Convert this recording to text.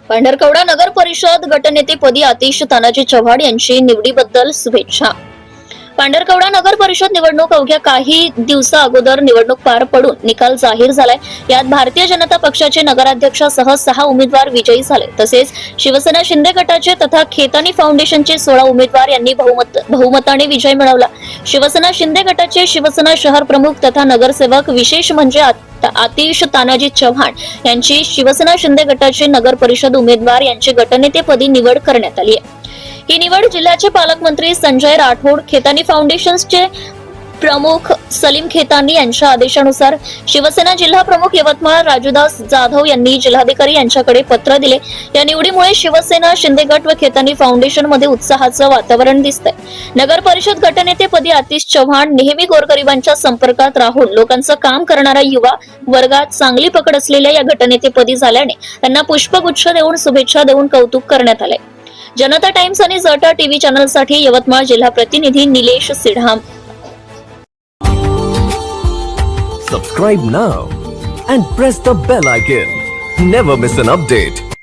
पांढरकवडा नगर परिषद गटनेतेपदी आतिश तानाजी चव्हाण यांची निवडीबद्दल शुभेच्छा. पांढरकवडा नगर परिषद निवडणूक अवघ्या काही दिवसा अगोदर निवडणूक पार पडून निकाल जाहीर झालाय. यात भारतीय जनता पक्षाचे नगराध्यक्षासह 6 उमेदवार विजयी झाले. तसेच शिवसेना शिंदे गटाचे तथा खेतानी फाउंडेशनचे 16 उमेदवार यांनी बहुमताने विजय मिळवला. शिवसेना शिंदे गटाचे शिवसेना शहर प्रमुख तथा नगरसेवक विशेष म्हणजे आतिश तानाजी चव्हाण यांची शिवसेना शिंदे गटाचे नगर परिषद उमेदवार यांची गटनेतेपदी निवड करण्यात आली आहे. ही निवड जिल्ह्याचे पालकमंत्री संजय राठोड, खेतानी फाउंडेशनचे प्रमुख सलीम खेतानी यांच्या आदेशानुसार शिवसेना जिल्हा प्रमुख यवतमाळ राजूदास जाधव यांनी जिल्हाधिकारी यांच्याकडे पत्र दिले. या निवडीमुळे शिवसेना शिंदे गट व खेतानी फाउंडेशन मध्ये उत्साहाचं वातावरण दिसतंय. नगर परिषद गटनेतेपदी आतिश चव्हाण नेहमी गोरगरिबांच्या संपर्कात राहून लोकांचं काम करणारा युवा वर्गात चांगली पकड असलेल्या या गटनेतेपदी झाल्याने त्यांना पुष्पगुच्छ देऊन शुभेच्छा देऊन कौतुक करण्यात आले. जनता टाइम्स आणि जटा टीव्ही चॅनलसाठी यवतमाळ जिल्हा प्रतिनिधी Nilesh सिढाम. Subscribe now and press the bell icon. Never miss an update.